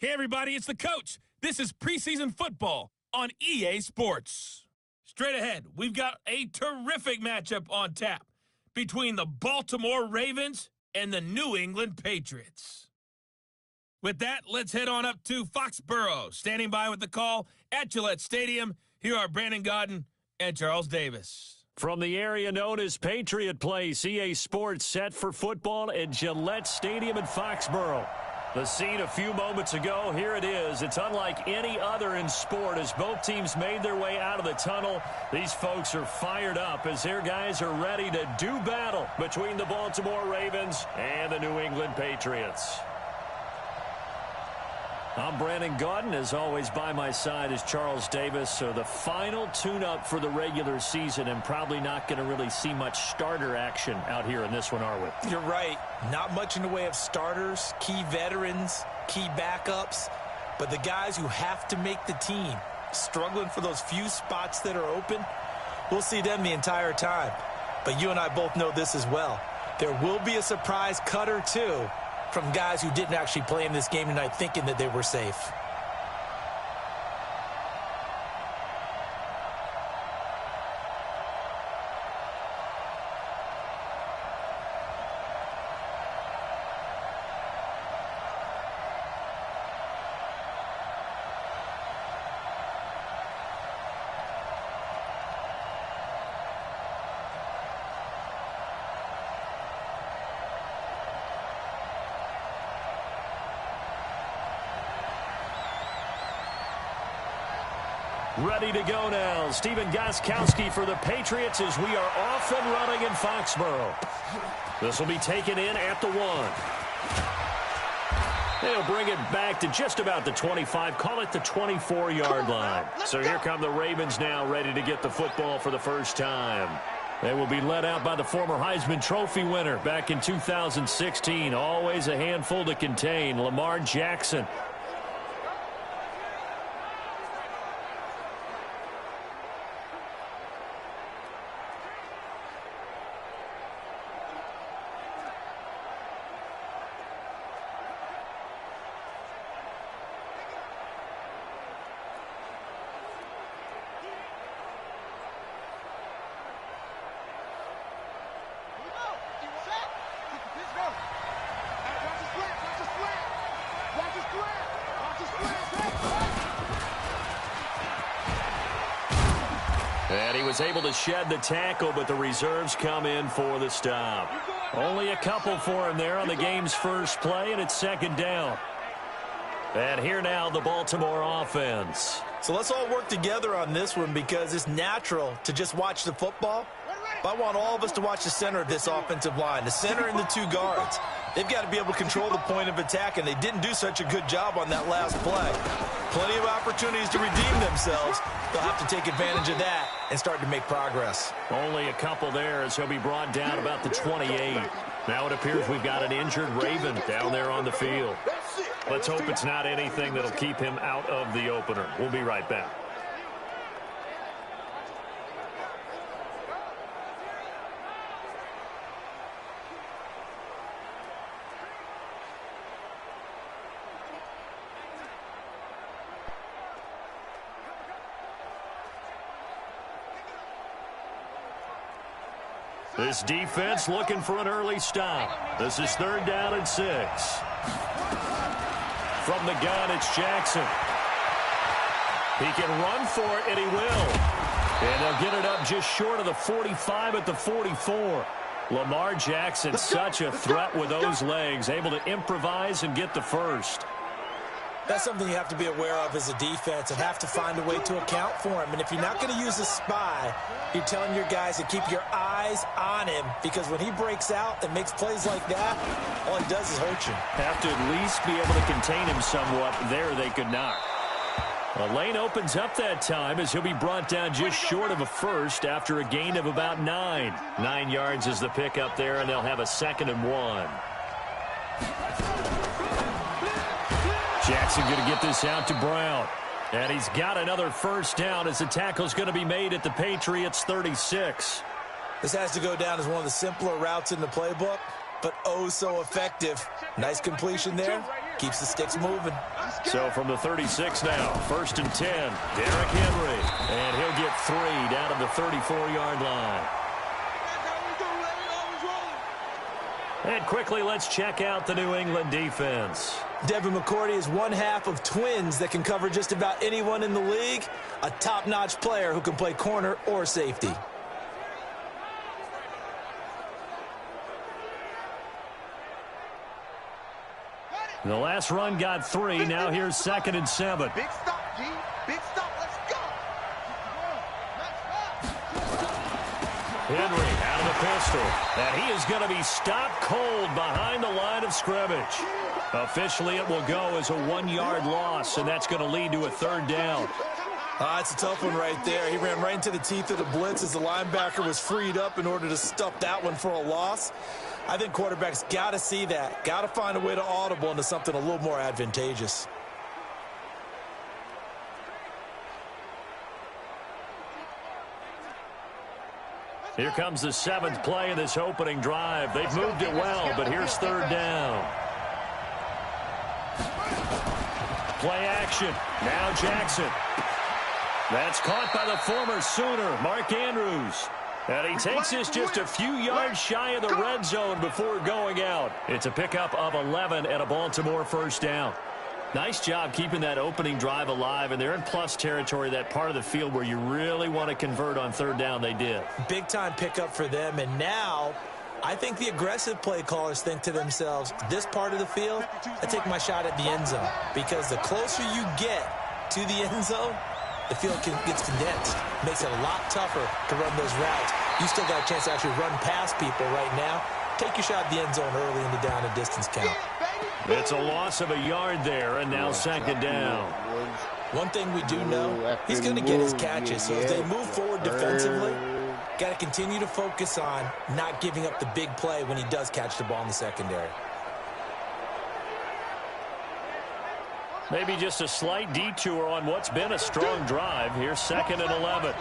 Hey everybody, it's the coach. This is preseason football on EA Sports. Straight ahead, we've got a terrific matchup on tap between the Baltimore Ravens and the New England Patriots. With that, let's head on up to Foxborough. Standing by with the call at Gillette Stadium, here are Brandon Godden and Charles Davis. From the area known as Patriot Place, EA Sports set for football at Gillette Stadium in Foxborough. The scene a few moments ago, here it is. It's unlike any other in sport as both teams made their way out of the tunnel. These folks are fired up as their guys are ready to do battle between the Baltimore Ravens and the New England Patriots. I'm Brandon Godden. As always, by my side is Charles Davis. So the final tune-up for the regular season, and probably not going to really see much starter action out here in this one, are we? You're right. Not much in the way of starters, key veterans, key backups, but the guys who have to make the team, struggling for those few spots that are open, we'll see them the entire time. But you and I both know this as well. There will be a surprise cut or two from guys who didn't actually play in this game tonight thinking that they were safe. Ready to go now. Stephen Gostkowski for the Patriots as we are off and running in Foxborough. This will be taken in at the 1. They'll bring it back to just about the 25, call it the 24-yard line. So here come the Ravens now, ready to get the football for the first time. They will be led out by the former Heisman Trophy winner back in 2016. Always a handful to contain, Lamar Jackson. And he was able to shed the tackle, but the reserves come in for the stop. Only a couple for him there on the game's first play, and it's second down. And here now, the Baltimore offense. So let's all work together on this one because it's natural to just watch the football. But I want all of us to watch the center of this offensive line, the center and the two guards. They've got to be able to control the point of attack, and they didn't do such a good job on that last play. Plenty of opportunities to redeem themselves. They'll have to take advantage of that and start to make progress. Only a couple there as he'll be brought down about the 28. Now it appears we've got an injured Raven down there on the field. Let's hope it's not anything that'll keep him out of the opener. We'll be right back. This defense looking for an early stop. This is 3rd down and 6. From the gun, it's Jackson. He can run for it, and he will. And they'll get it up just short of the 45 at the 44. Lamar Jackson, such a threat with those legs, able to improvise and get the first. That's something you have to be aware of as a defense and have to find a way to account for him. And if you're not going to use a spy, you're telling your guys to keep your eyes on him because when he breaks out and makes plays like that, all it does is hurt you. Have to at least be able to contain him somewhat. There they could not. A lane opens up that time as he'll be brought down just short of a first after a gain of about 9. 9 yards is the pickup there, and they'll have a 2nd and 1. Jackson going to get this out to Brown. And he's got another first down as the tackle's going to be made at the Patriots 36. This has to go down as one of the simpler routes in the playbook, but oh so effective. Nice completion there. Keeps the sticks moving. So from the 36 now, 1st and 10, Derrick Henry. And he'll get 3 down to the 34-yard line. And quickly, let's check out the New England defense. Devin McCourty is one half of twins that can cover just about anyone in the league. A top-notch player who can play corner or safety. The last run got 3. Now here's 2nd and 7. Big stop, G. Big stop. Let's go. Henry out of the pistol. And he is going to be stopped cold behind the line of scrimmage. Officially, it will go as a 1-yard loss, and that's going to lead to a 3rd down. It's a tough one right there. He ran right into the teeth of the blitz as the linebacker was freed up in order to stuff that one for a loss. I think quarterbacks got to see that. Got to find a way to audible into something a little more advantageous. Here comes the 7th play of this opening drive. They've moved it well, but here's 3rd down. Play action. Now Jackson. That's caught by the former Sooner, Mark Andrews. And he takes this just a few yards shy of the red zone before going out. It's a pickup of 11 and a Baltimore 1st down. Nice job keeping that opening drive alive, and they're in plus territory, that part of the field where you really want to convert on 3rd down. They did. Big-time pickup for them, and now I think the aggressive play callers think to themselves, this part of the field, I take my shot at the end zone, because the closer you get to the end zone, the field gets condensed. Makes it a lot tougher to run those routes. You still got a chance to actually run past people right now. Take your shot at the end zone early in the down and distance count. It's a loss of a yard there, and now 2nd down. One thing we do know, he's going to get his catches. So as they move forward defensively, got to continue to focus on not giving up the big play when he does catch the ball in the secondary. Maybe just a slight detour on what's been a strong drive. Here's 2nd and 11.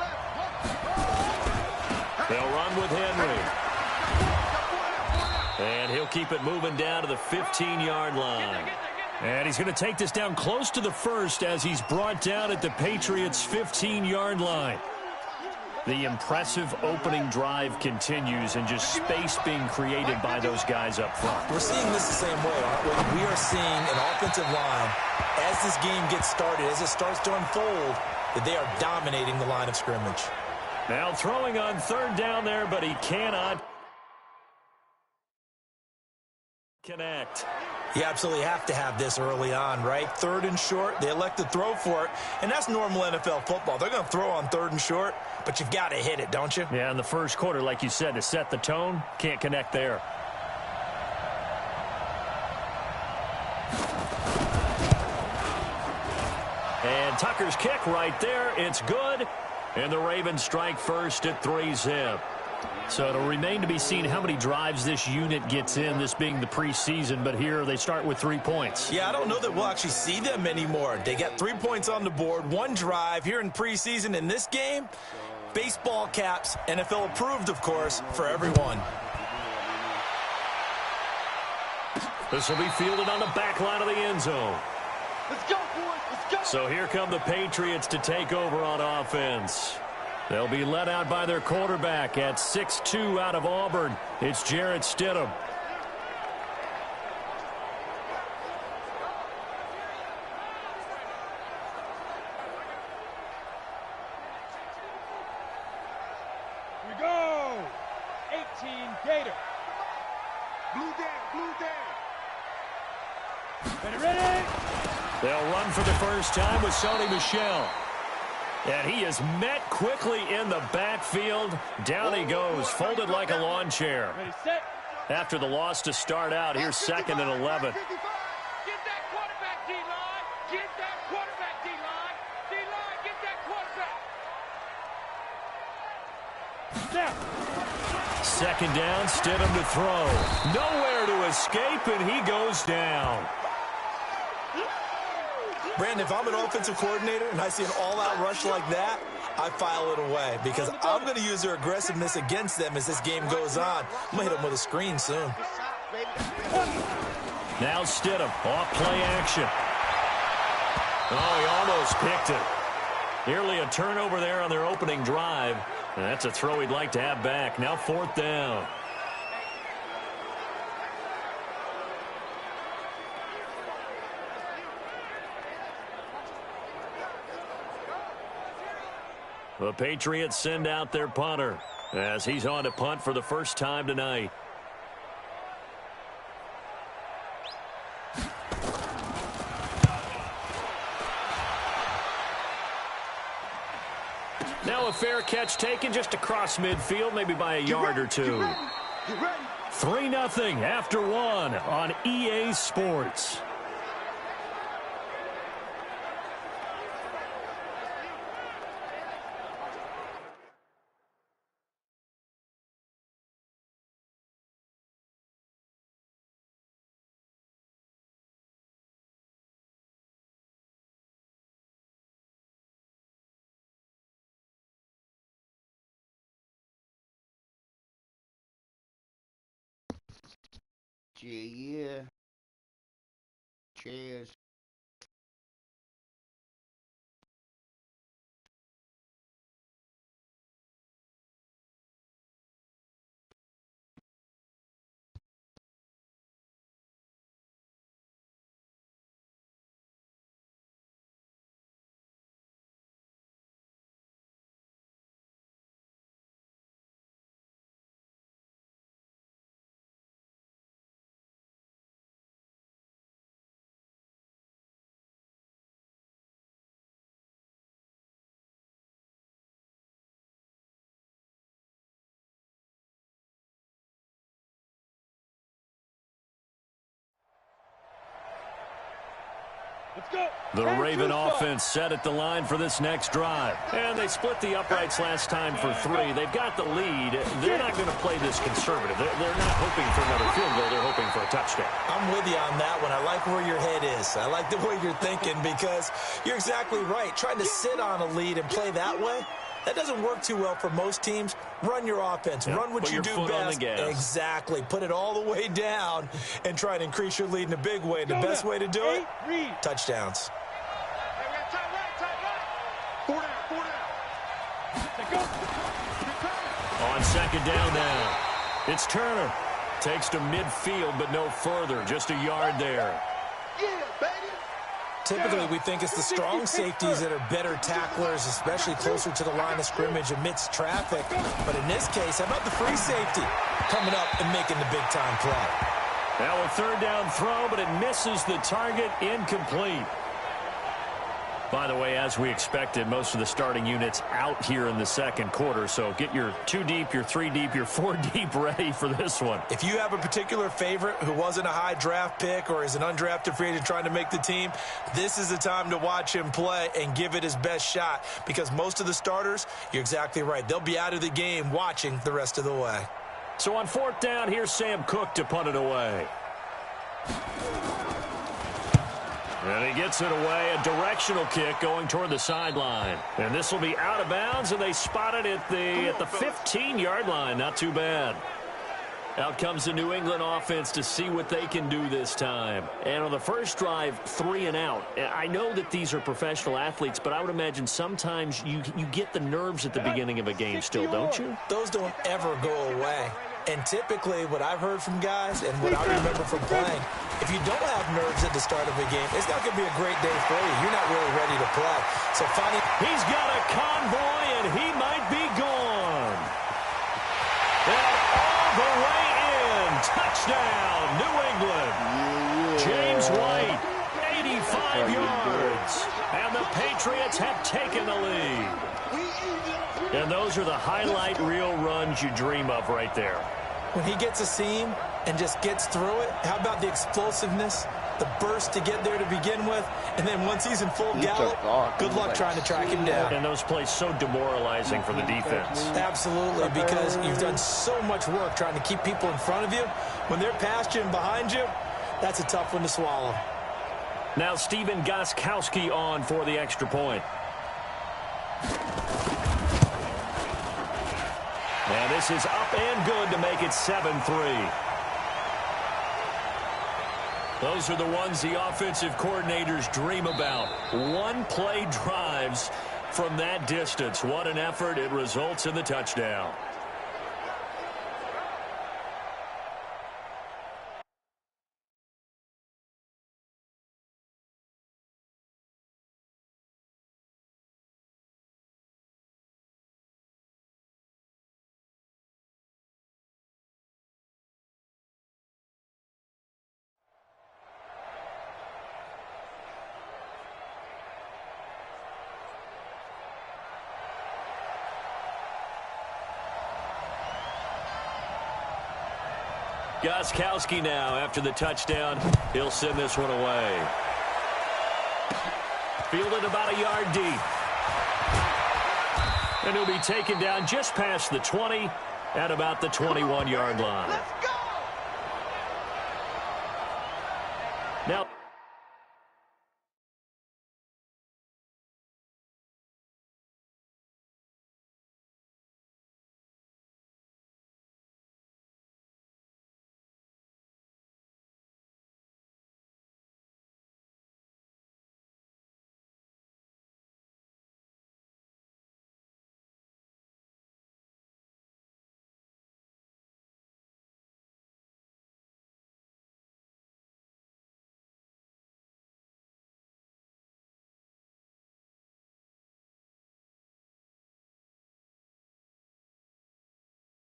They'll run with Henry. And he'll keep it moving down to the 15-yard line. And he's going to take this down close to the 1st as he's brought down at the Patriots' 15-yard line. The impressive opening drive continues, and just space being created by those guys up front. We're seeing this the same way, aren't we? We are seeing an offensive line, as this game gets started, as it starts to unfold, that they are dominating the line of scrimmage. Now throwing on 3rd down there, but he cannot connect. You absolutely have to have this early on, right? 3rd and short, they elect to throw for it, and that's normal NFL football. They're going to throw on 3rd and short, but you've got to hit it, don't you? Yeah, in the first quarter, like you said, to set the tone, can't connect there. And Tucker's kick right there, it's good, and the Ravens strike first at 3-zip. So it'll remain to be seen how many drives this unit gets in, this being the preseason, but here they start with 3 points. Yeah, I don't know that we'll actually see them anymore. They got 3 points on the board, 1 drive here in preseason. In this game, baseball caps, NFL approved, of course, for everyone. This will be fielded on the back line of the end zone. Let's go, boys. Let's go. So here come the Patriots to take over on offense. They'll be led out by their quarterback at 6'2" out of Auburn. It's Jarrett Stidham. Here we go. 18 Gator. Blue down. Ready? They'll run for the first time with Sony Michel. And he is met quickly in the backfield. Down he goes, folded like a lawn chair. Ready, set. After the loss to start out, here's 2nd and 11. Get that quarterback, D-line. Get that quarterback, D-line. D-line, get that quarterback. Second down, Stidham to throw. Nowhere to escape, and he goes down. Brandon, if I'm an offensive coordinator and I see an all-out rush like that, I file it away because I'm going to use their aggressiveness against them as this game goes on. I'm going to hit them with a screen soon. Now Stidham, off play action. Oh, he almost picked it. Nearly a turnover there on their opening drive. And that's a throw he'd like to have back. Now 4th down. The Patriots send out their punter as he's on to punt for the first time tonight. Now a fair catch taken just across midfield, maybe by a yard or two. 3-0 after 1 on EA Sports. Yeah. Cheers. Let's go. The Raven offense set at the line for this next drive. And they split the uprights last time for 3. They've got the lead. They're not going to play this conservative. They're not hoping for another field goal. They're hoping for a touchdown. I'm with you on that one. I like where your head is. I like the way you're thinking because you're exactly right. Trying to sit on a lead and play that way, that doesn't work too well for most teams. Run your offense. Run what you do best. Exactly. Put it all the way down and try and increase your lead in a big way. The best way to do it, touchdowns. On 2nd down now, it's Turner. Takes to midfield, but no further. Just a yard there. Typically, we think it's the strong safeties that are better tacklers, especially closer to the line of scrimmage amidst traffic. But in this case, how about the free safety coming up and making the big-time play? Now a 3rd down throw, but it misses the target, incomplete. By the way, as we expected, most of the starting units out here in the 2nd quarter. So get your 2 deep, your 3 deep, your 4 deep ready for this one. If you have a particular favorite who wasn't a high draft pick or is an undrafted free agent trying to make the team, this is the time to watch him play and give it his best shot because most of the starters, you're exactly right, they'll be out of the game watching the rest of the way. So on 4th down, here's Sam Cook to punt it away. And he gets it away, a directional kick going toward the sideline. And this will be out of bounds, and they spot it at the 15-yard line. Not too bad. Out comes the New England offense to see what they can do this time. And on the first drive, 3 and out. I know that these are professional athletes, but I would imagine sometimes you get the nerves at the beginning of a game still, don't you? Those don't ever go away. And typically, what I've heard from guys and what I remember from playing, if you don't have nerves at the start of a game, it's not going to be a great day for you. You're not really ready to play. So finally, he's got a convoy, and he might be gone. And all the way in. Touchdown, New England. James White, 85 yards. And the Patriots have taken the lead. And those are the highlight reel runs you dream of right there. When he gets a seam and just gets through it, how about the explosiveness, the burst to get there to begin with, and then once he's in full gallop, good luck trying to track him down. And those plays so demoralizing for the defense. Absolutely, because you've done so much work trying to keep people in front of you. When they're past you and behind you, that's a tough one to swallow. Now Steven Gostkowski on for the extra point. And this is up and good to make it 7-3. Those are the ones the offensive coordinators dream about. One-play drives from that distance. What an effort. It results in the touchdown. Gostkowski now after the touchdown. He'll send this one away. Fielded about a yard deep. And he'll be taken down just past the 20 at about the 21-yard line. Let's go! Now,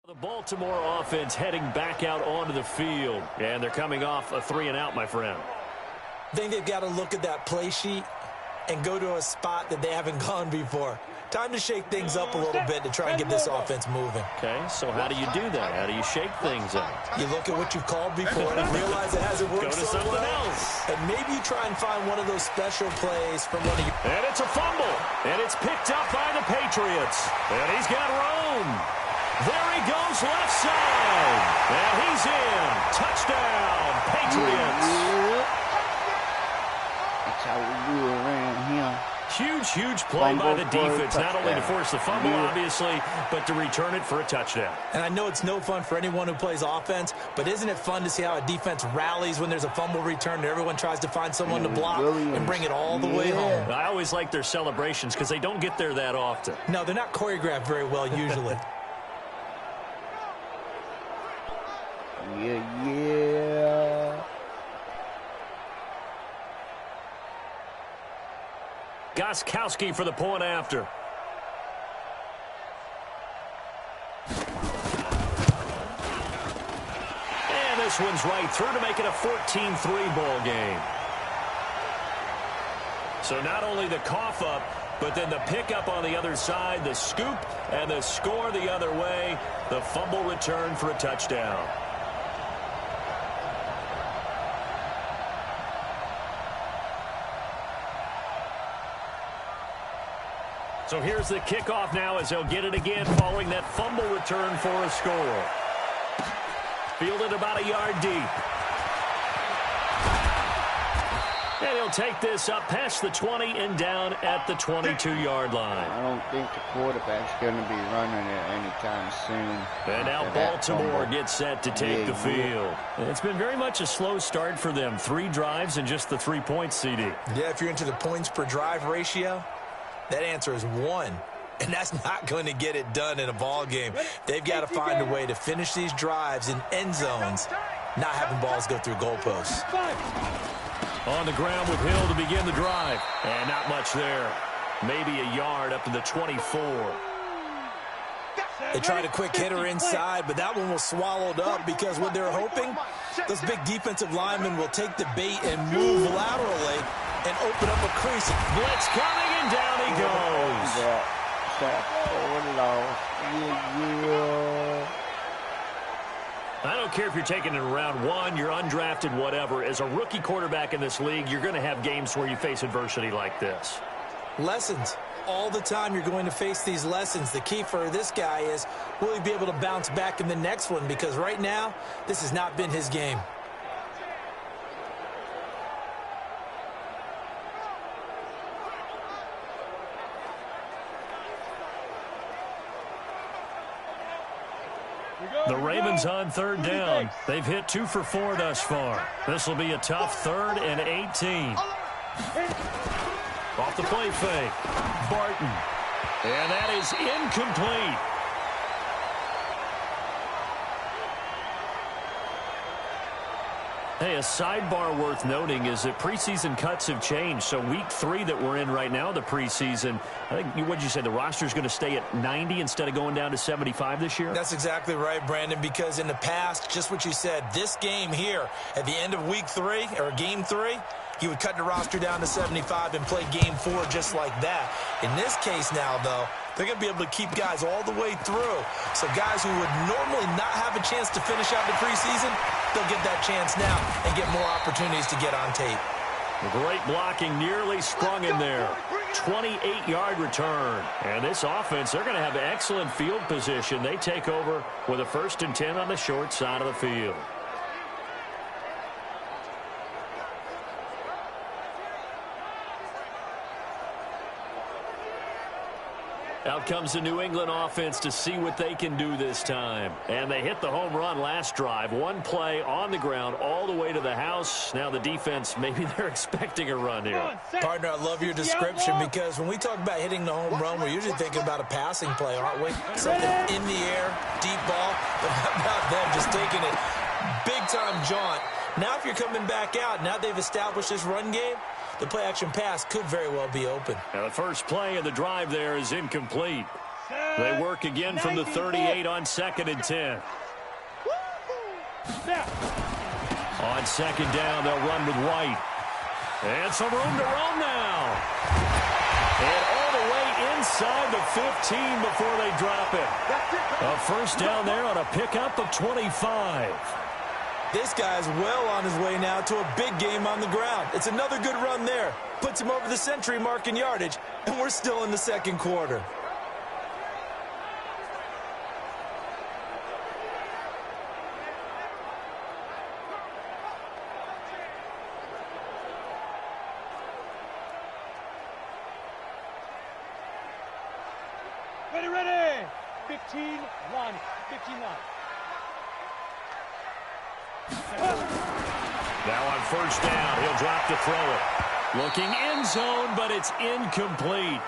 the Baltimore offense heading back out onto the field. And they're coming off a 3-and-out, my friend. I think they've got to look at that play sheet and go to a spot that they haven't gone before. Time to shake things up a little bit to try and get this offense moving. Okay, so how do you do that? How do you shake things up? You look at what you've called before and realize it hasn't worked Go to so something well. else. And maybe you try and find one of those special plays from one of your... And it's a fumble. And it's picked up by the Patriots. And he's got room. There he goes left side. And he's in. Touchdown, Patriots. That's how we do it around here. Huge play by the defense. Not only to force the fumble, obviously, but to return it for a touchdown. And I know it's no fun for anyone who plays offense, but isn't it fun to see how a defense rallies when there's a fumble return and everyone tries to find someone to block and bring it all the way home? I always like their celebrations because they don't get there that often. No, they're not choreographed very well usually. Yeah. Gostkowski for the point after. And this one's right through to make it a 14-3 ball game. So not only the cough up, but then the pickup on the other side, the scoop, and the score the other way. The fumble return for a touchdown. So here's the kickoff now as they'll get it again following that fumble return for a score. Fielded about a yard deep. And he'll take this up past the 20 and down at the 22-yard line. I don't think the quarterback's going to be running it anytime soon. And now Baltimore gets set to take the field. It's been very much a slow start for them. 3 drives and just the 3 points, CD. Yeah, if you're into the points per drive ratio, that answer is 1. And that's not going to get it done in a ball game. They've got to find a way to finish these drives in end zones, not having balls go through goalposts. On the ground with Hill to begin the drive. And not much there. Maybe a yard up to the 24. They tried a quick hitter inside, but that one was swallowed up because what they're hoping, those big defensive linemen will take the bait and move laterally and open up a crease. Blitz coming, and down he goes. I don't care if you're taking it in round 1, you're undrafted, whatever. As a rookie quarterback in this league, you're going to have games where you face adversity like this. Lessons. All the time you're going to face these lessons. The key for this guy is, will he be able to bounce back in the next one? Because right now, this has not been his game. The Ravens on third down. They've hit 2 for 4 thus far. This will be a tough 3rd and 18. Off the play fake. Barton. And that is incomplete. Hey, a sidebar worth noting is that preseason cuts have changed. So week 3 that we're in right now, the preseason, I think, what did you say, the roster's going to stay at 90 instead of going down to 75 this year? That's exactly right, Brandon, because in the past, just what you said, this game here, at the end of week 3, or game 3, he would cut the roster down to 75 and play game 4 just like that. In this case now, though, they're going to be able to keep guys all the way through. So guys who would normally not have a chance to finish out the preseason, they'll get that chance now and get more opportunities to get on tape. Great blocking, nearly sprung him there. 28-yard return. And this offense, they're going to have excellent field position. They take over with a 1st and 10 on the short side of the field. Out comes the New England offense to see what they can do this time. And they hit the home run last drive. 1 play on the ground all the way to the house. Now the defense, maybe they're expecting a run here. Partner, I love your description because when we talk about hitting the home run, we're usually thinking about a passing play, aren't we? Something in the air, deep ball. But how about them just taking it big-time jaunt. Now if you're coming back out, now they've established this run game, the play-action pass could very well be open. Now the first play of the drive there is incomplete. They work again from the 38 on 2nd and 10. On 2nd down, they'll run with White. And some room to roam now. And all the way inside the 15 before they drop it. A 1st down there on a pickup of 25. This guy's well on his way now to a big game on the ground. It's another good run there. Puts him over the century mark in yardage, and we're still in the 2nd quarter. Ready. 15-1. 15-1. Now on 1st down, he'll drop to throw it. Looking end zone, but it's incomplete.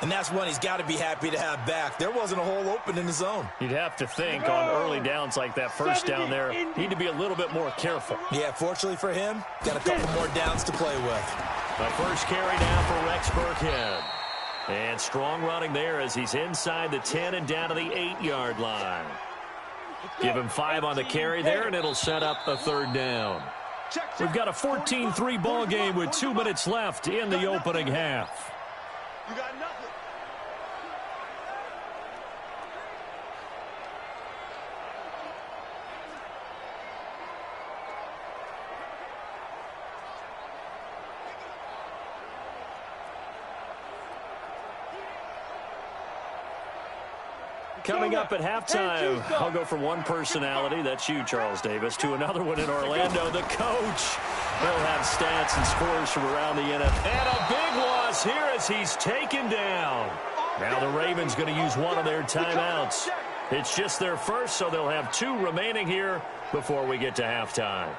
And that's one he's got to be happy to have back. There wasn't a hole open in the zone. You'd have to think on early downs like that 1st down there, need to be a little bit more careful. Yeah, fortunately for him, got a couple more downs to play with. The first carry now for Rex Burkhead. And strong running there as he's inside the 10 and down to the 8-yard line. Give him 5 on the carry there, and it'll set up a 3rd down. We've got a 14-3 ball game with 2 minutes left in the opening half. You got nothing. Coming up at halftime, I'll go from one personality, that's you, Charles Davis, to another one in Orlando, the coach. He'll have stats and scores from around the NFL. And a big loss here as he's taken down. Now the Ravens going to use one of their timeouts. It's just their first, so they'll have 2 remaining here before we get to halftime.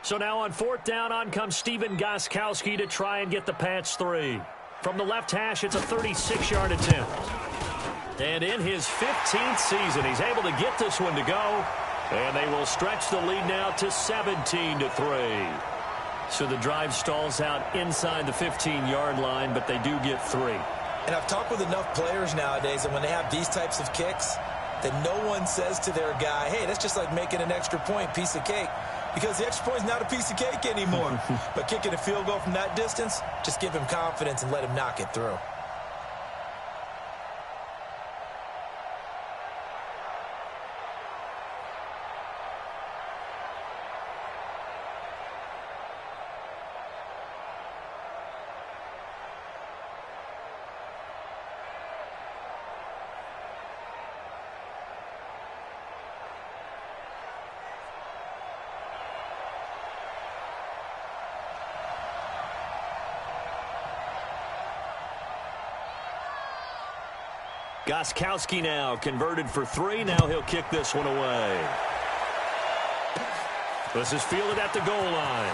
So now on 4th down, on comes Stephen Gostkowski to try and get the patch 3. From the left hash, it's a 36-yard attempt. And in his 15th season, he's able to get this one to go. And they will stretch the lead now to 17-3. So the drive stalls out inside the 15-yard line, but they do get 3. And I've talked with enough players nowadays that when they have these types of kicks, that no one says to their guy, hey, that's just like making an extra point, piece of cake. Because the extra point is not a piece of cake anymore. But kicking a field goal from that distance, just give him confidence and let him knock it through. Gostkowski now converted for 3. Now he'll kick this one away. This is fielded at the goal line.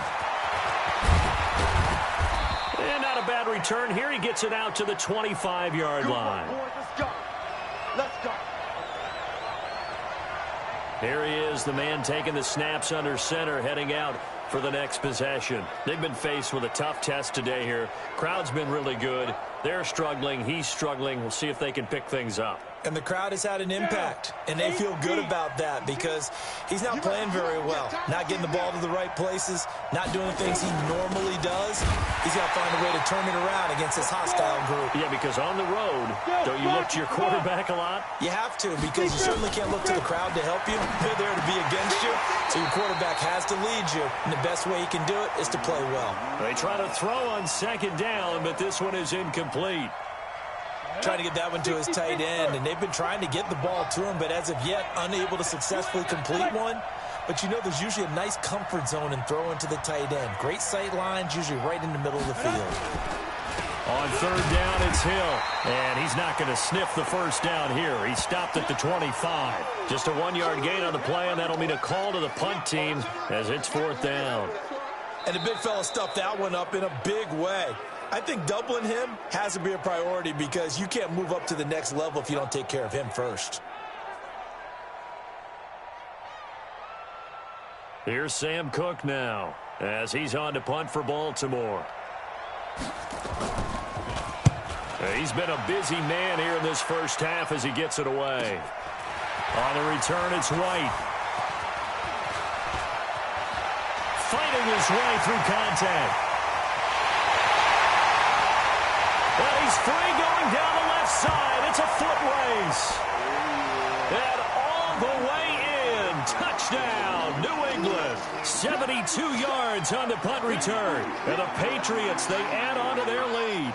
And not a bad return here. He gets it out to the 25-yard line. Let's go. Let's go. Here he is, the man taking the snaps under center, heading out for the next possession. They've been faced with a tough test today here. Crowd's been really good. They're struggling. He's struggling. We'll see if they can pick things up. And the crowd has had an impact, and they feel good about that because he's not playing very well, not getting the ball to the right places, not doing the things he normally does. He's got to find a way to turn it around against this hostile group. Yeah, because on the road, don't you look to your quarterback a lot? You have to, because you certainly can't look to the crowd to help you. They're there to be against you, so your quarterback has to lead you, and the best way he can do it is to play well. They try to throw on second down, but this one is incomplete. Trying to get that one to his tight end, and they've been trying to get the ball to him, but as of yet, unable to successfully complete one. But you know there's usually a nice comfort zone in throwing to the tight end. Great sight lines, usually right in the middle of the field. On third down, it's Hill, and he's not going to sniff the first down here. He stopped at the 25. Just a 1-yard gain on the play, and that'll mean a call to the punt team as it's fourth down. And the big fella stuffed that one up in a big way. I think doubling him has to be a priority because you can't move up to the next level if you don't take care of him first. Here's Sam Cook now as he's on to punt for Baltimore. He's been a busy man here in this first half as he gets it away. On the return, it's White. Fighting his way through contact. Well, he's free going down the left side. It's a foot race. And all the way in. Touchdown, New England. 72 yards on the punt return. And the Patriots, they add on to their lead.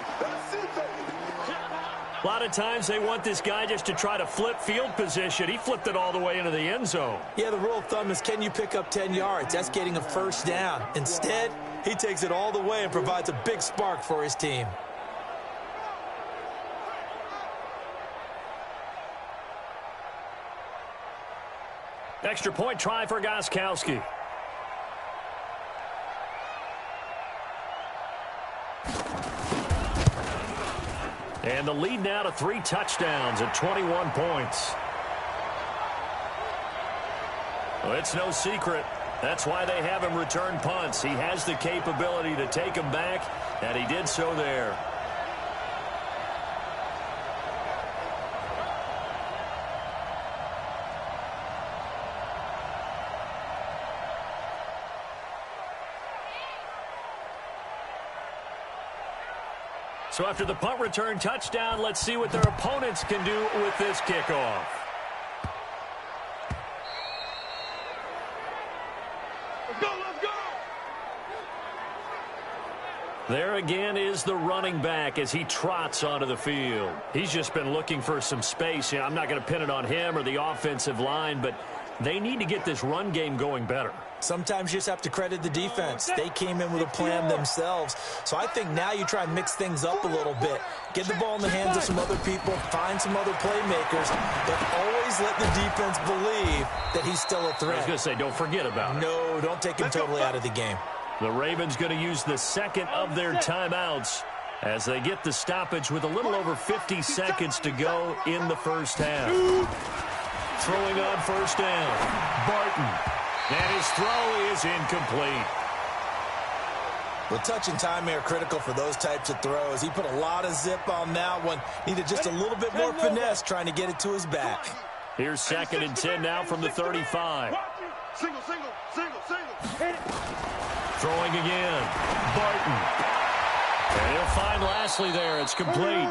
A lot of times they want this guy just to try to flip field position. He flipped it all the way into the end zone. Yeah, the rule of thumb is can you pick up 10 yards? That's getting a first down. Instead, he takes it all the way and provides a big spark for his team. Extra point try for Gostkowski. And the lead now to 3 touchdowns at 21 points. Well, it's no secret. That's why they have him return punts. He has the capability to take them back, and he did so there. So after the punt return touchdown, let's see what their opponents can do with this kickoff. Let's go, let's go! There again is the running back as he trots onto the field. He's just been looking for some space. I'm not going to pin it on him or the offensive line, but they need to get this run game going better. Sometimes you just have to credit the defense. They came in with a plan themselves. So I think now you try and mix things up a little bit. Get the ball in the hands of some other people, find some other playmakers, but always let the defense believe that he's still a threat. I was going to say, don't forget about it. No, don't take him totally out of the game. The Ravens going to use the second of their timeouts as they get the stoppage with a little over 50 seconds to go in the first half. Throwing on first down, Barton. And his throw is incomplete. Well, touch and time are critical for those types of throws. He put a lot of zip on that one. Needed just a little bit more finesse trying to get it to his back. Here's 2nd and 10 now from the 35. Single, single, single, single. Throwing again, Barton. And he'll find Lashley there. It's complete.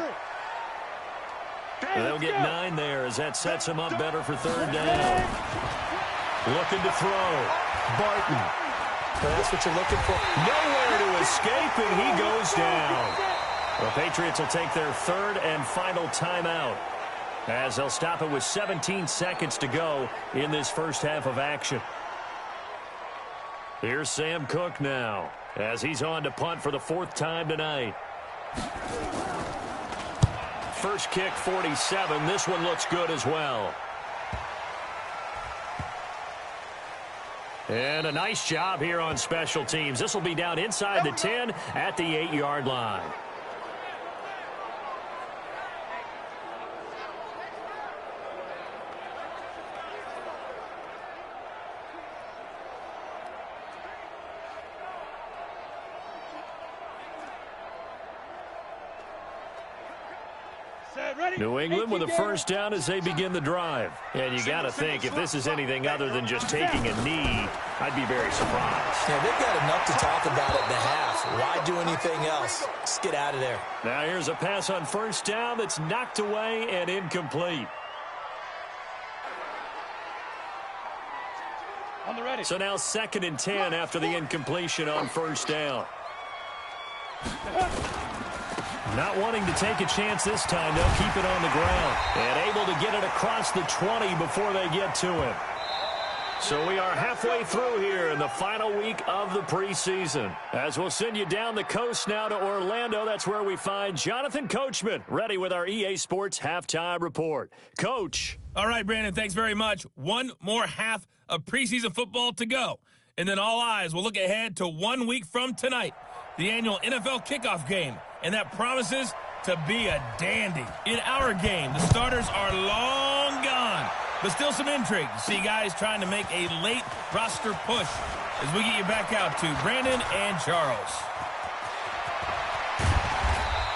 And they'll get 9 there as that sets him up better for third down. Looking to throw. Barton. Well, that's what you're looking for. Nowhere to escape, and he goes down. The Patriots will take their 3rd and final timeout as they'll stop it with 17 seconds to go in this first half of action. Here's Sam Cook now as he's on to punt for the 4th time tonight. first kick 47. This one looks good as well. And a nice job here on special teams. This will be down inside the 10 at the 8-yard line. New England with a first down as they begin the drive. And you got to think, if this is anything other than just taking a knee, I'd be very surprised. Yeah, they've got enough to talk about at the half. Why do anything else? Just get out of there. Now here's a pass on first down that's knocked away and incomplete. On the ready. So now 2nd and 10 after the incompletion on first down. Not wanting to take a chance this time. They'll keep it on the ground. And able to get it across the 20 before they get to him. So we are halfway through here in the final week of the preseason. As we'll send you down the coast now to Orlando, that's where we find Jonathan Coachman, ready with our EA Sports Halftime Report. Coach. All right, Brandon, thanks very much. One more half of preseason football to go. And then all eyes will look ahead to 1 week from tonight, the annual NFL kickoff game. And that promises to be a dandy. In our game, the starters are long gone, but still some intrigue to see guys trying to make a late roster push as we get you back out to Brandon and Charles.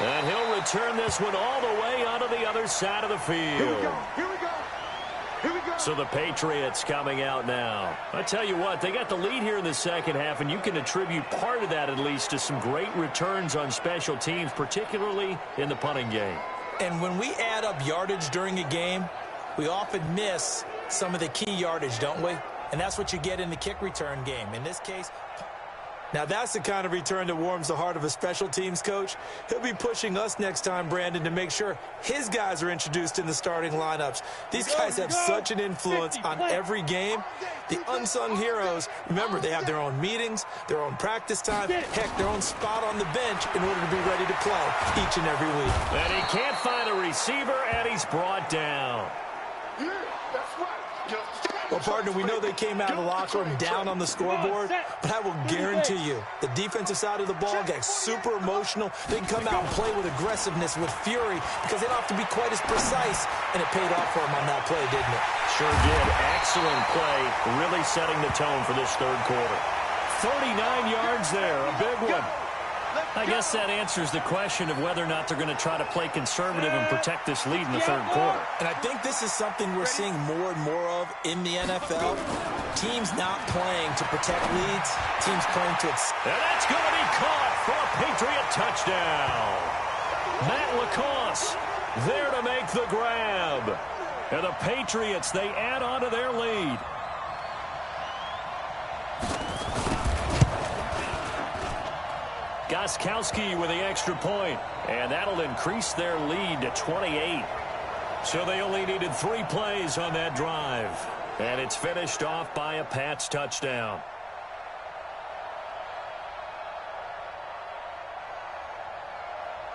And he'll return this one all the way onto the other side of the field. Here we go. Here we go. Here we go. So the Patriots coming out now. I tell you what, they got the lead here in the second half, and you can attribute part of that at least to some great returns on special teams, particularly in the punting game. And when we add up yardage during a game, we often miss some of the key yardage, don't we? And that's what you get in the kick return game. In this case, now that's the kind of return that warms the heart of a special teams coach. He'll be pushing us next time, Brandon, to make sure his guys are introduced in the starting lineups. These guys have such an influence on every game. The unsung heroes, remember, they have their own meetings, their own practice time, heck, their own spot on the bench in order to be ready to play each and every week. And he can't find a receiver, and he's brought down. Yeah, that's right. Well, partner, we know they came out of the locker room down on the scoreboard, but I will guarantee you the defensive side of the ball got super emotional. They can come out and play with aggressiveness, with fury, because they don't have to be quite as precise, and it paid off for them on that play, didn't it? Sure did. Excellent play, really setting the tone for this third quarter. 39 yards there, a big one. I guess that answers the question of whether or not they're going to try to play conservative and protect this lead in the third quarter. And I think this is something we're seeing more and more of in the NFL. Teams not playing to protect leads, teams playing to And that's going to be caught for a Patriot touchdown. Matt LaCosse there to make the grab. And the Patriots, they add on to their lead. Gostkowski with the extra point, and that'll increase their lead to 28. So they only needed 3 plays on that drive, and it's finished off by a Pats touchdown.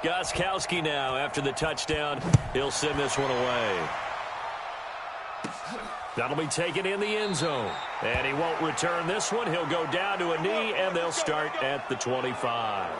Gostkowski now after the touchdown. He'll send this one away. That'll be taken in the end zone. And he won't return this one. He'll go down to a knee, and they'll start at the 25.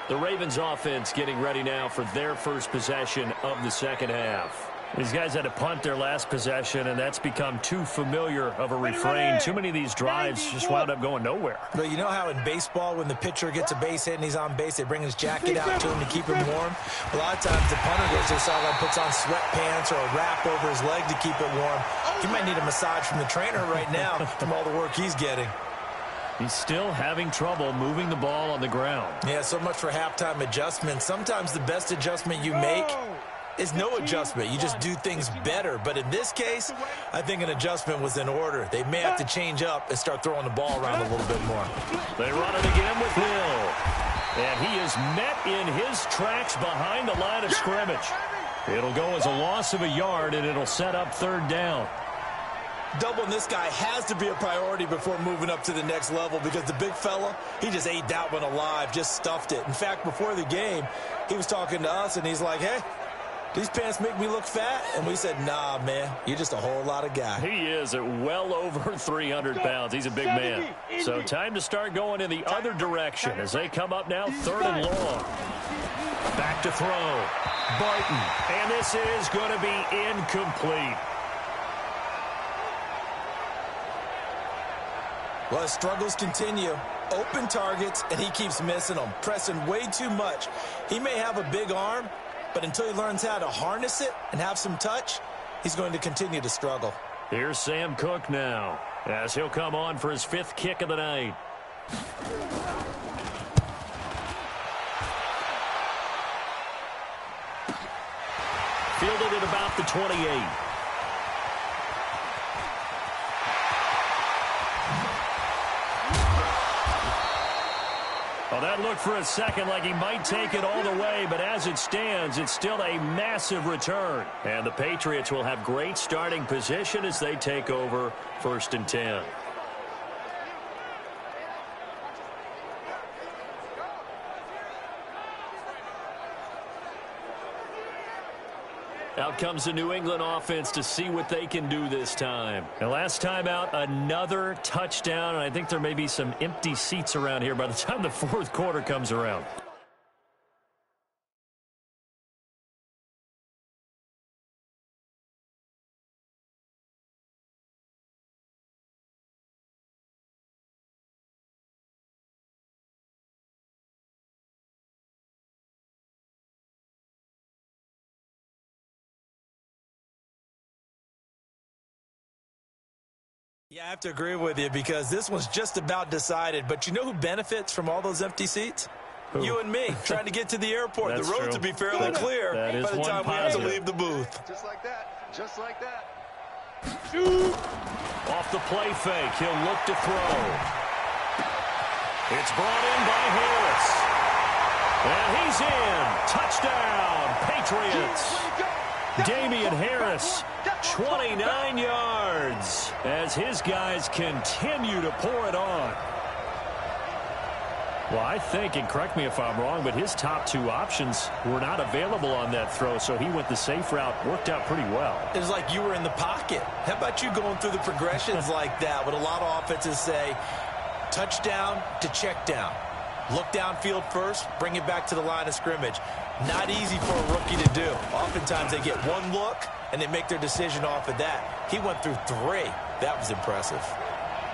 The Ravens offense getting ready now for their first possession of the second half. These guys had to punt their last possession, and that's become too familiar of a refrain. Too many of these drives just wound up going nowhere. But you know how in baseball, when the pitcher gets a base hit and he's on base, they bring his jacket out to him to keep him warm? A lot of times the punter goes to the sideline, puts on sweatpants or a wrap over his leg to keep it warm. He might need a massage from the trainer right now from all the work he's getting. He's still having trouble moving the ball on the ground. Yeah, so much for halftime adjustments. Sometimes the best adjustment you make is no adjustment. You just do things better. But in this case, I think an adjustment was in order. They may have to change up and start throwing the ball around a little bit more. They run it again with Hill. And he is met in his tracks behind the line of scrimmage. It'll go as a loss of a yard, and it'll set up third down. Doubling this guy has to be a priority before moving up to the next level, because the big fella, he just ate that one alive, just stuffed it. In fact, before the game, he was talking to us, and he's like, hey, these pants make me look fat. And we said, nah, man, you're just a whole lot of guy. He is at well over 300 pounds. He's a big man. So time to start going in the other direction as they come up now 3rd and long. Back to throw. Barton. And this is going to be incomplete. Well, his struggles continue. Open targets, and he keeps missing them, pressing way too much. He may have a big arm, but until he learns how to harness it and have some touch, he's going to continue to struggle. Here's Sam Cook now, as he'll come on for his 5th kick of the night. Fielded at about the 28. Well, that looked for a second like he might take it all the way, but as it stands, it's still a massive return. And the Patriots will have great starting position as they take over 1st and 10. Out comes the New England offense to see what they can do this time. And last time out, another touchdown, and I think there may be some empty seats around here by the time the 4th quarter comes around. Yeah, I have to agree with you because this one's just about decided. But you know who benefits from all those empty seats? Who? You and me, trying to get to the airport. The roads will be fairly clear by the time we have to leave the booth. Just like that. Just like that. Shoot. Off the play fake, he'll look to throw. It's brought in by Harris. And he's in. Touchdown, Patriots. Damian Harris, 29 yards, as his guys continue to pour it on. Well, I think, and correct me if I'm wrong, but his top 2 options were not available on that throw, so he went the safe route. Worked out pretty well. It was like you were in the pocket. How about you going through the progressions like that? What a lot of offenses say, touchdown to check down. Look downfield first, bring it back to the line of scrimmage. Not easy for a rookie to do. Oftentimes they get one look, and they make their decision off of that. He went through 3. That was impressive.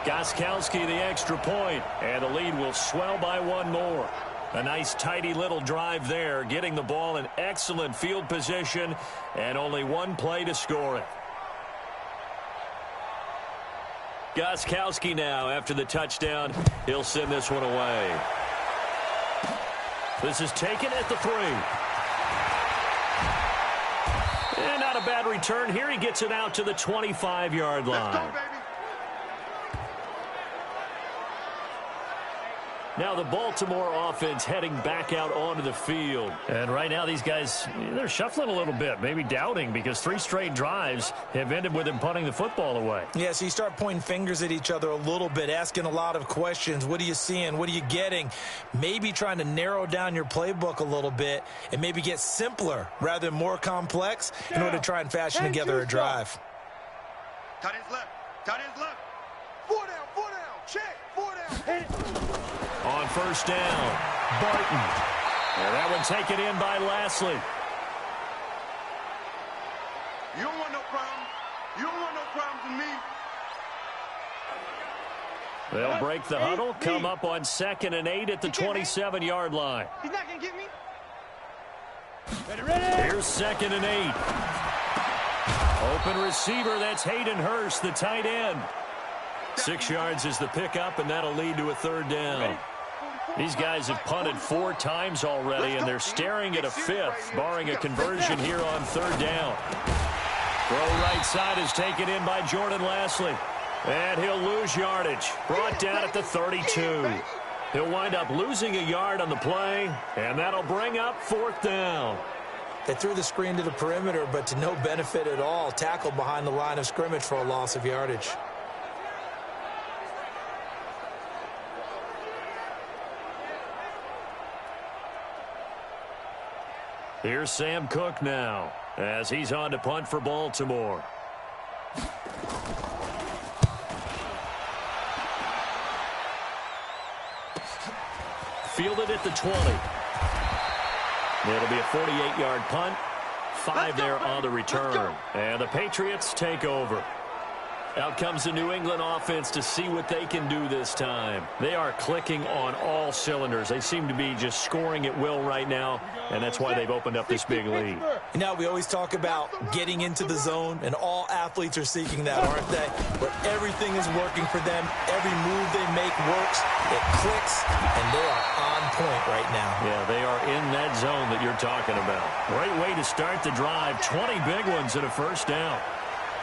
Gostkowski the extra point, and the lead will swell by 1 more. A nice tidy little drive there, getting the ball in excellent field position, and only 1 play to score it. Gostkowski now, after the touchdown, he'll send this one away. This is taken at the 3. And not a bad return. Here he gets it out to the 25-yard line. Let's go, baby. Now the Baltimore offense heading back out onto the field. And right now these guys, they're shuffling a little bit, maybe doubting, because 3 straight drives have ended with them punting the football away. Yeah, so you start pointing fingers at each other a little bit, asking a lot of questions. What are you seeing? What are you getting? Maybe trying to narrow down your playbook a little bit and maybe get simpler rather than more complex in order to try and fashion together a drive. Tight ends left. Tight ends left. 4 down. 4 down. Check. 4 down. On 1st down, Barton. And that one taken in by Lashley. You don't want no problem. You don't want no problems with me. They'll break the huddle, come up on 2nd and 8 at the 27-yard line. He's not going to get me. Here's 2nd and 8. Open receiver, that's Hayden Hurst, the tight end. 6 yards is the pickup, and that'll lead to a 3rd down. These guys have punted 4 times already, and they're staring at a 5th, barring a conversion here on 3rd down. Throw right side is taken in by Jordan Lashley. And he'll lose yardage. Brought down at the 32. He'll wind up losing a yard on the play, and that'll bring up 4th down. They threw the screen to the perimeter, but to no benefit at all. Tackled behind the line of scrimmage for a loss of yardage. Here's Sam Cook now. as he's on to punt for Baltimore. Fielded at the 20. It'll be a 48-yard punt. 5 there on the return. And the Patriots take over. Out comes the New England offense to see what they can do this time. They are clicking on all cylinders. They seem to be just scoring at will right now, and that's why they've opened up this big lead. You know, we always talk about getting into the zone, and all athletes are seeking that, aren't they? Where everything is working for them. Every move they make works. It clicks, and they are on point right now. Yeah, they are in that zone that you're talking about. Great way to start the drive. 20 big ones and a first down.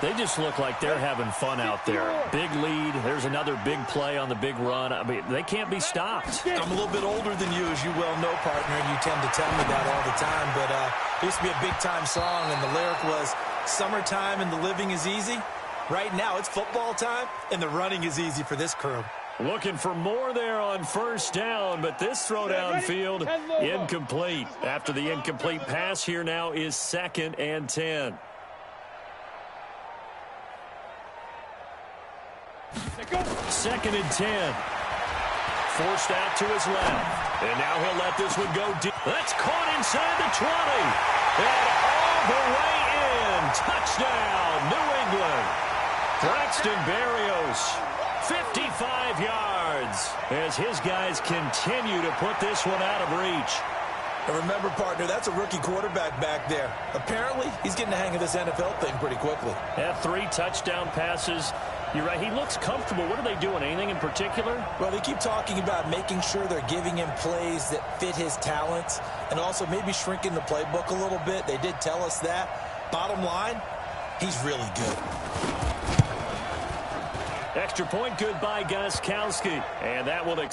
They just look like they're having fun out there. Big lead. There's another big play on the big run. I mean, they can't be stopped. I'm a little bit older than you, as you well know, partner, and you tend to tell me that all the time. But it used to be a big-time song, and the lyric was, "Summertime and the living is easy." Right now, it's football time, and the running is easy for this crew. Looking for more there on first down, but this throw downfield incomplete. After the incomplete pass, here now is 2nd and 10. Second and 10. Forced out to his left. And now he'll let this one go deep. That's caught inside the 20. And all the way in. Touchdown, New England. Braxton Berrios, 55 yards. As his guys continue to put this one out of reach. And remember, partner, that's a rookie quarterback back there. Apparently, he's getting the hang of this NFL thing pretty quickly. Yeah, 3 touchdown passes. You're right. He looks comfortable. What are they doing? Anything in particular? Well, they keep talking about making sure they're giving him plays that fit his talents and also maybe shrinking the playbook a little bit. They did tell us that. Bottom line, he's really good. Extra point good by Gostkowski. And that will...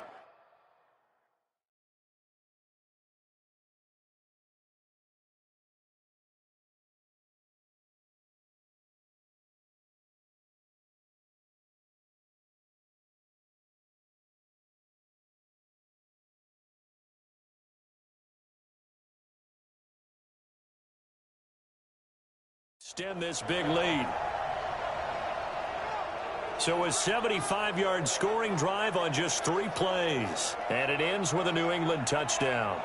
extend this big lead. So a 75-yard scoring drive on just 3 plays. And it ends with a New England touchdown.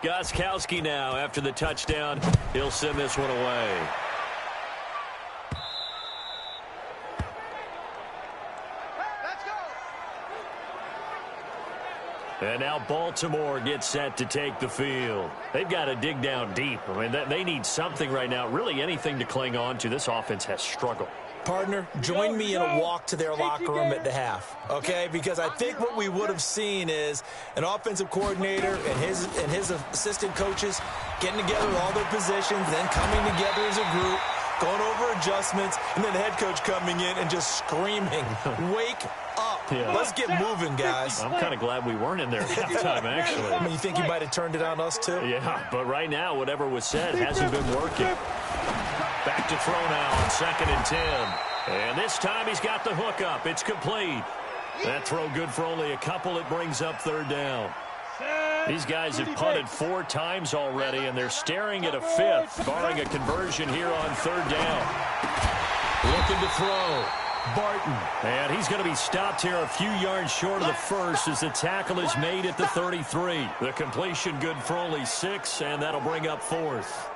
Gostkowski now after the touchdown. He'll send this one away. And now Baltimore gets set to take the field. They've got to dig down deep. I mean, they need something right now, really anything to cling on to. This offense has struggled. Partner, join me in a walk to their locker room at the half, okay? Because I think what we would have seen is an offensive coordinator and his assistant coaches getting together with all their positions, then coming together as a group, going over adjustments, and then the head coach coming in and just screaming, "Wake up. Yeah. Let's get moving, guys." I'm kind of glad we weren't in there at halftime, actually. I mean, you think you might have turned it on us, too? Yeah, but right now, whatever was said hasn't been working. Back to throw now on 2nd and 10. And this time he's got the hook up. It's complete. That throw good for only a couple. It brings up 3rd down. These guys have punted 4 times already, and they're staring at a 5th, barring a conversion here on 3rd down. Looking to throw. Barton. And he's going to be stopped here a few yards short of the first as the tackle is made at the 33. The completion good for only 6, and that'll bring up 4th.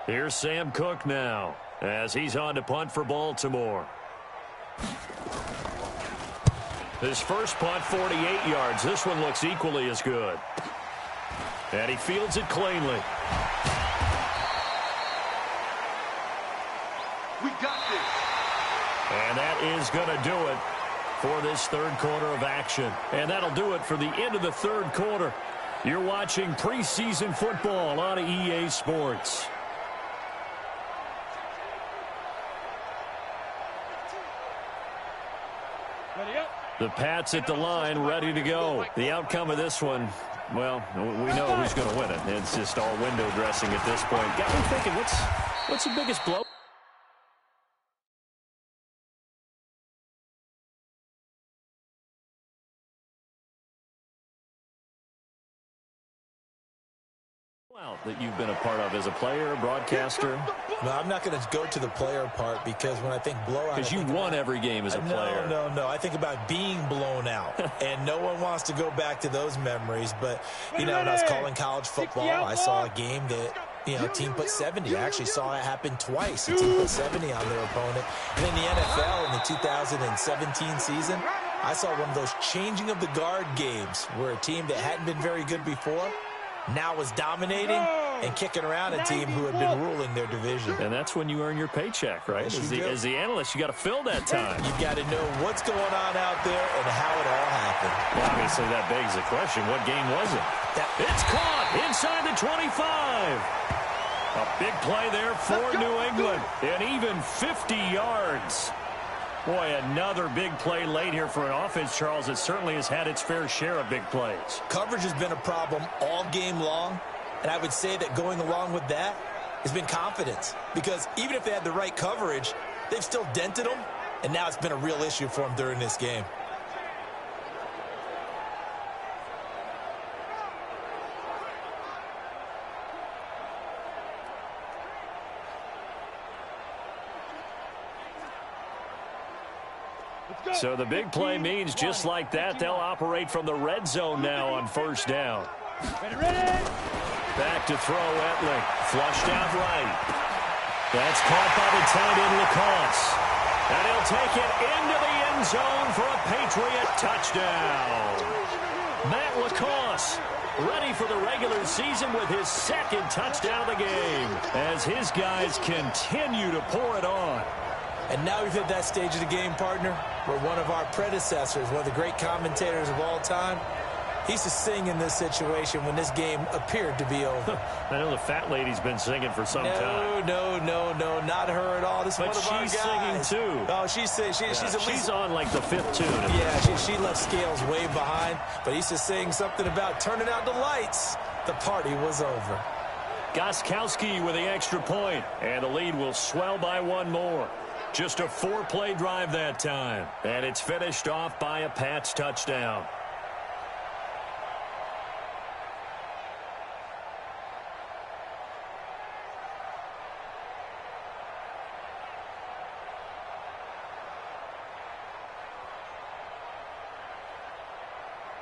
Here's Sam Cook now as he's on to punt for Baltimore. His first punt, 48 yards. This one looks equally as good. And he fields it cleanly. We got this. And that is going to do it for this 3rd quarter of action. And that'll do it for the end of the 3rd quarter. You're watching preseason football on EA Sports. Ready, go. The Pats at the line, ready to go. The outcome of this one, well, we know who's going to win it. It's just all window dressing at this point. Got me thinking, what's the biggest blow? That you've been a part of as a player, broadcaster? No, I'm not going to go to the player part because when I think blowout... Because you won every game as a player. No. I think about being blown out, and no one wants to go back to those memories. But, you know, when I was calling college football, I saw a game that, you know, a team put 70. I actually saw it happen twice. A team put 70 on their opponent. And in the NFL in the 2017 season, I saw one of those changing of the guard games where a team that hadn't been very good before now was dominating and kicking around a team who had been ruling their division. And that's when you earn your paycheck, right? As the analyst, you got to fill that time. You've got to know what's going on out there and how it all happened. Well, obviously, that begs the question, what game was it? It's caught inside the 25. A big play there for New England. And even 50 yards. Boy, another big play late here for an offense, Charles. It certainly has had its fair share of big plays. Coverage has been a problem all game long, and I would say that going along with that has been confidence. Because even if they had the right coverage, they've still dented them, and now it's been a real issue for them during this game. So the big play means just like that, they'll operate from the red zone now on first down. Back to throw Etling. Flushed out right. That's caught by the tight end Lacoste. And he'll take it into the end zone for a Patriot touchdown. Matt Lacoste ready for the regular season with his second touchdown of the game as his guys continue to pour it on. And now we've hit that stage of the game, partner, where one of our predecessors, one of the great commentators of all time, he used to sing in this situation when this game appeared to be over. I know the fat lady's been singing for some time. No, not her at all. This is one of our guys. But she's singing too. Oh, she's on like the fifth tune. Yeah, she left Scales way behind, but he used to sing something about turning out the lights. The party was over. Gostkowski with the extra point, and the lead will swell by one more. Just a 4-play drive that time. And it's finished off by a Pats touchdown.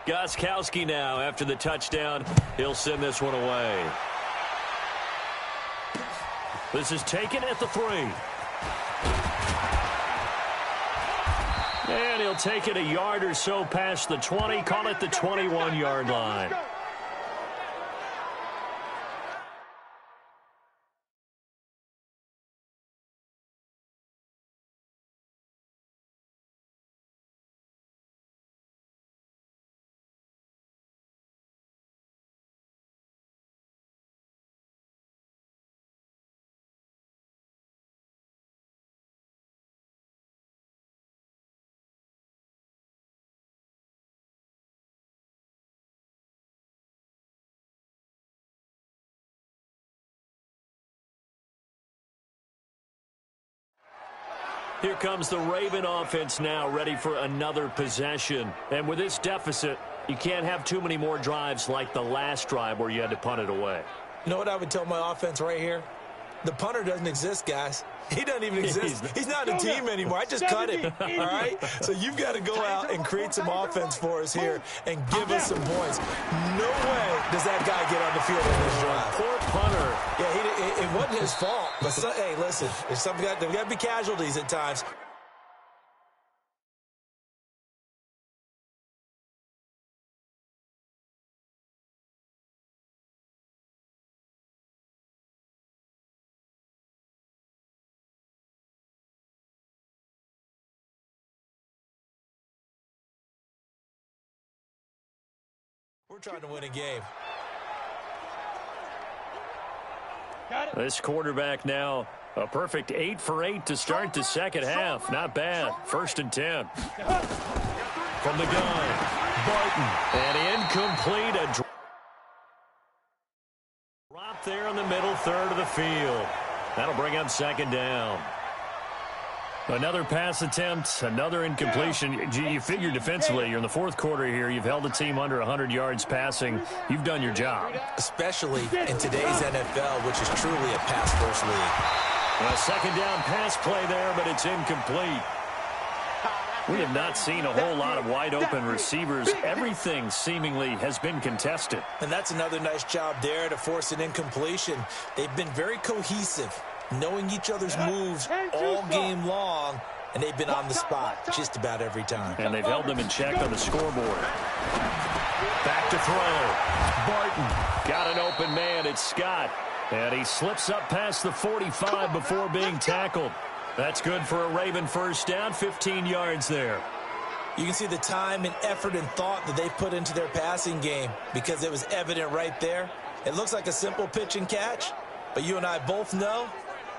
Gostkowski now after the touchdown. He'll send this one away. This is taken at the 3. And he'll take it a yard or so past the 20, call it the 21-yard line. Here comes the Raven offense now, ready for another possession. And with this deficit, you can't have too many more drives like the last drive where you had to punt it away. You know what I would tell my offense right here? The punter doesn't exist, guys. He doesn't even exist. He's not a team anymore. I just cut him, all right? So you've got to go out and create some offense for us here and give us some points. No way does that guy get on the field in this drive. Poor punter. Yeah, it wasn't his fault. But, hey, listen, there's got to be casualties at times. We're trying to win a game. This quarterback now, a perfect 8 for 8 to start the second half. Not bad. 1st and 10. from the gun. Barton. And incomplete. A drop there in the middle third of the field. That'll bring up second down. Another pass attempt, another incompletion. You figure defensively, you're in the fourth quarter here. You've held the team under 100 yards passing. You've done your job. Especially in today's NFL, which is truly a pass-first league. A second down pass play there, but it's incomplete. We have not seen a whole lot of wide-open receivers. Everything seemingly has been contested. And that's another nice job there to force an incompletion. They've been very cohesive, knowing each other's moves all game long, and they've been on the spot just about every time. And they've held them in check on the scoreboard. Back to throw. Barton got an open man. It's Scott. And he slips up past the 45 before being tackled. That's good for a Raven first down, 15 yards there. You can see the time and effort and thought that they've put into their passing game because it was evident right there. It looks like a simple pitch and catch, but you and I both know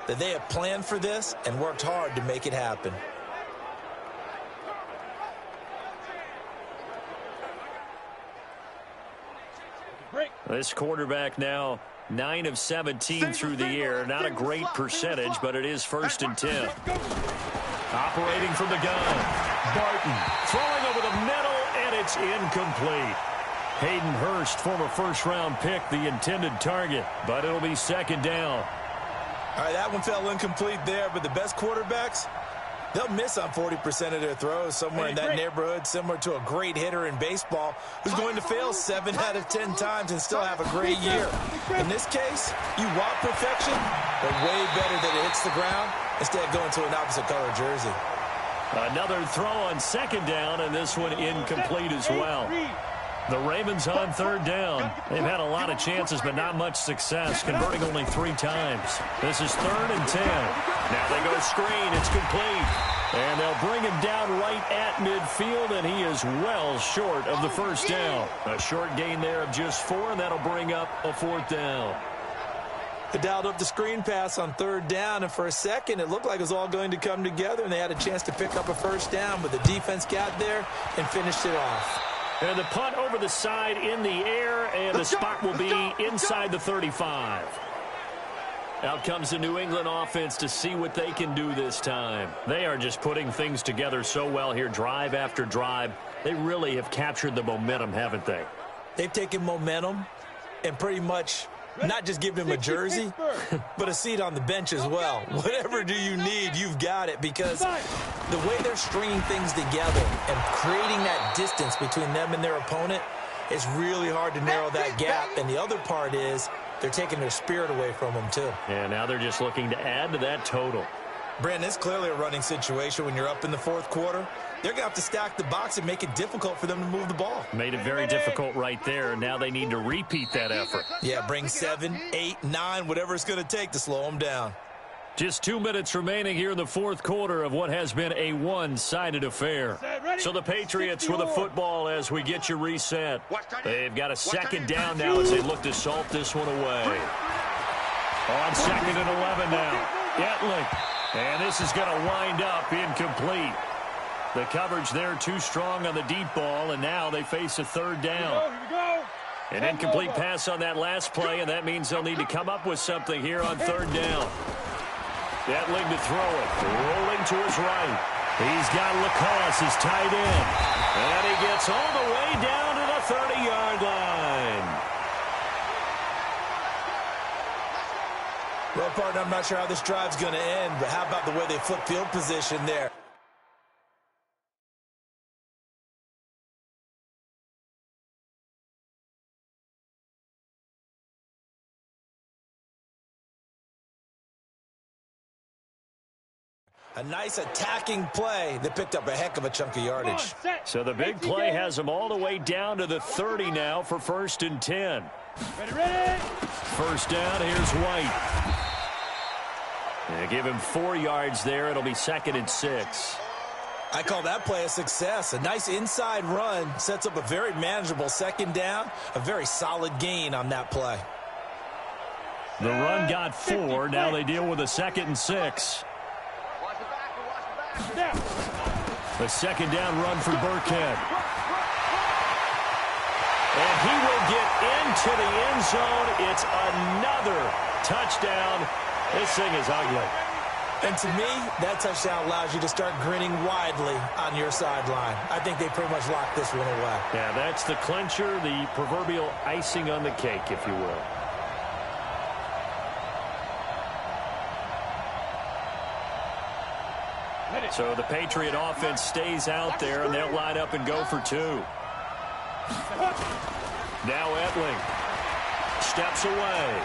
that they have planned for this and worked hard to make it happen. This quarterback now 9 of 17 through the air. Not a great percentage, but it is 1st and 10. Operating from the gun. Barton throwing over the middle, and it's incomplete. Hayden Hurst, former first-round pick, the intended target, but it'll be second down. All right, that one fell incomplete there, but the best quarterbacks, they'll miss on 40% of their throws, somewhere in that neighborhood, similar to a great hitter in baseball who's going to fail 7 out of 10 times and still have a great year. In this case, you want perfection, but way better that it hits the ground instead of going to an opposite color jersey. Another throw on second down, and this one incomplete as well. The Ravens on third down. They've had a lot of chances, but not much success, converting only 3 times. This is 3rd and 10. Now they go screen. It's complete. And they'll bring him down right at midfield, and he is well short of the first down. A short gain there of just 4, and that'll bring up a 4th down. They dialed up the screen pass on 3rd down, and for a second it looked like it was all going to come together, and they had a chance to pick up a first down, but the defense got there and finished it off. And the punt over the side in the air, and the spot will be inside the 35. Out comes the New England offense to see what they can do this time. They are just putting things together so well here, drive after drive. They really have captured the momentum, haven't they? They've taken momentum and pretty much not just given him a jersey, but a seat on the bench as well. Whatever do you need, you've got it, because the way they're stringing things together and creating that distance between them and their opponent, it's really hard to narrow that gap. And the other part is they're taking their spirit away from them, too. And now they're just looking to add to that total. Brandon, it's clearly a running situation when you're up in the 4th quarter. They're going to have to stack the box and make it difficult for them to move the ball. Made it very difficult right there. Now they need to repeat that effort. Yeah, bring 7, 8, 9, whatever it's going to take to slow them down. Just 2 minutes remaining here in the 4th quarter of what has been a one-sided affair. So the Patriots with a football as we get you reset. They've got a second down now as they look to salt this one away. On 2nd and 11 now. Etling. And this is going to wind up incomplete. The coverage there too strong on the deep ball, and now they face a 3rd down. An incomplete pass on that last play, and that means they'll need to come up with something here on 3rd down. Etling to throw it, rolling to his right. He's got Lacoste, his tight end. And he gets all the way down to the 30-yard line. Well, partner, I'm not sure how this drive's going to end, but how about the way they flip field position there? A nice attacking play that picked up a heck of a chunk of yardage. So the big play has them all the way down to the 30 now for 1st and 10. Ready. First down, here's White. They give him 4 yards there. It'll be 2nd and 6. I call that play a success. A nice inside run sets up a very manageable 2nd down. A very solid gain on that play. The run got 4. Now they deal with a 2nd and 6. A second down run for Burkhead. And he will get into the end zone. It's another touchdown. This thing is ugly. And to me, that touchdown allows you to start grinning widely on your sideline. I think they pretty much locked this one away. Yeah, that's the clincher, the proverbial icing on the cake, if you will. So the Patriot offense stays out there, and they'll line up and go for two. Now Etling steps away.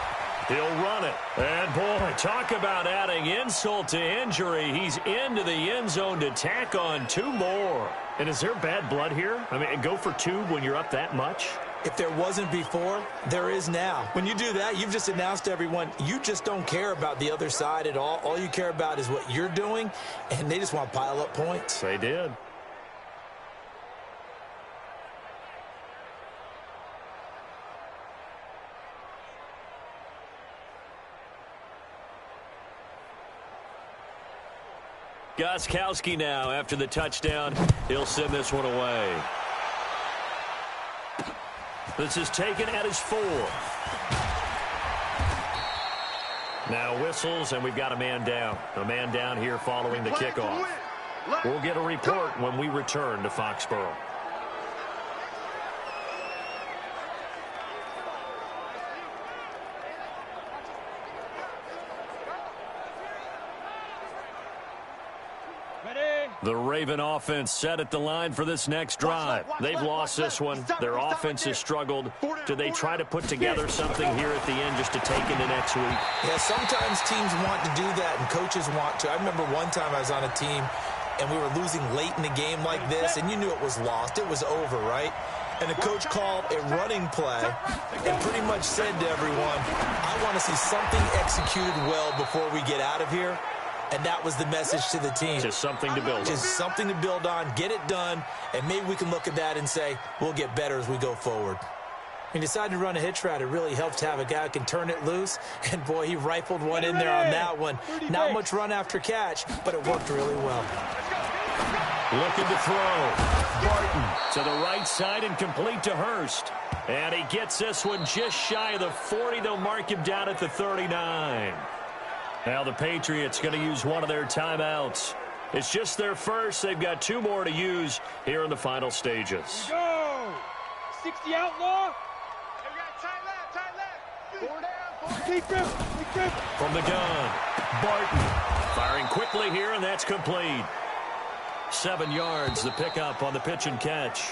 He'll run it. And, boy, talk about adding insult to injury. He's into the end zone to tack on two more. And is there bad blood here? I mean, go for two when you're up that much? If there wasn't before, there is now. When you do that, you've just announced to everyone, you just don't care about the other side at all. All you care about is what you're doing, and they just want to pile up points. They did. Gostkowski now after the touchdown. He'll send this one away. This is taken at his 4. Now whistles, and we've got a man down. A man down here following the kickoff. We'll get a report when we return to Foxborough. The Raven offense set at the line for this next drive. They've lost this one. Their offense has struggled. Do they try to put together something here at the end just to take into next week? Yeah, sometimes teams want to do that, and coaches want to. I remember one time I was on a team, and we were losing late in the game like this, and you knew it was lost. It was over, right? And the coach called a running play and pretty much said to everyone, I want to see something executed well before we get out of here. And that was the message to the team. Just something to build on. Just something to build on, get it done, and maybe we can look at that and say, we'll get better as we go forward. He decided to run a hitch route. It really helped to have a guy who can turn it loose. And, boy, he rifled one in there on that one. Not much run after catch, but it worked really well. Looking to throw. Barton to the right side and complete to Hurst. And he gets this one just shy of the 40. They'll mark him down at the 39. Now the Patriots going to use one of their timeouts. It's just their first. They've got 2 more to use here in the final stages. Go! 60 outlaw. Tight left. 4 down. Keep grip. From the gun, Barton firing quickly here, and that's complete. 7 yards, the pickup on the pitch and catch.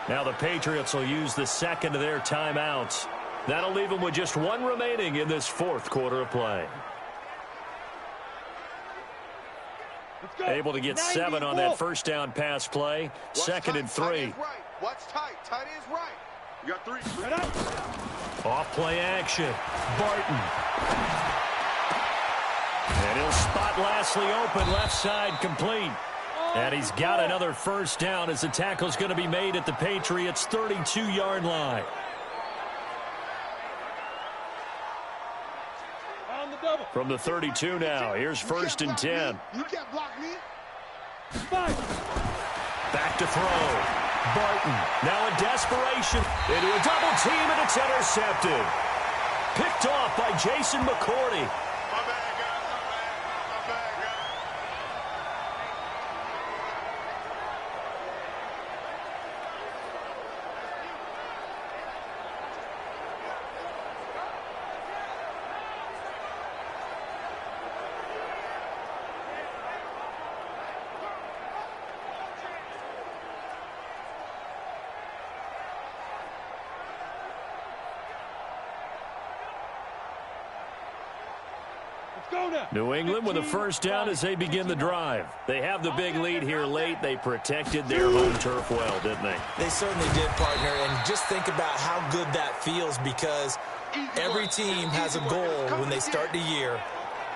Now the Patriots will use the second of their timeouts. That'll leave them with just 1 remaining in this 4th quarter of play. Able to get 7 on that first down pass play. Second and 3. Watch tight. Tight is right. You got 3. Off play action. Barton. And he'll spot Lashley open. Left side complete. And he's got another first down as the tackle's going to be made at the Patriots' 32-yard line. From the 32 now, here's 1st and 10. You can't block me. Back to throw. Barton, now in desperation, into a double team, and it's intercepted. Picked off by Jason McCourty. My bad, guys. My bad, guys. New England with a first down as they begin the drive. They have the big lead here late. They protected their home turf well, didn't they? They certainly did, partner. And just think about how good that feels, because every team has a goal when they start the year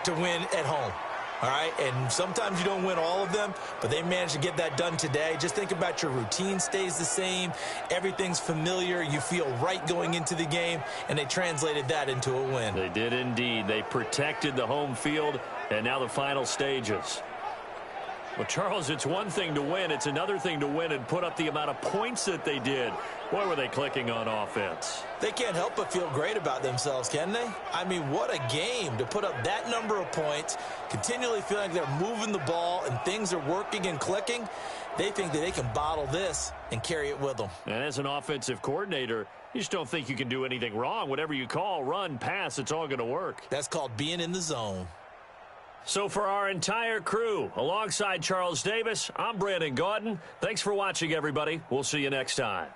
to win at home. All right, and sometimes you don't win all of them, but they managed to get that done today. Just think about your routine stays the same. Everything's familiar. You feel right going into the game, and they translated that into a win. They did indeed. They protected the home field, and now the final stages. Well, Charles, it's one thing to win. It's another thing to win and put up the amount of points that they did. Boy, were they clicking on offense. They can't help but feel great about themselves, can they? I mean, what a game to put up that number of points, continually feeling like they're moving the ball and things are working and clicking. They think that they can bottle this and carry it with them. And as an offensive coordinator, you just don't think you can do anything wrong. Whatever you call, run, pass, it's all going to work. That's called being in the zone. So for our entire crew, alongside Charles Davis, I'm Brandon Gaudin. Thanks for watching, everybody. We'll see you next time.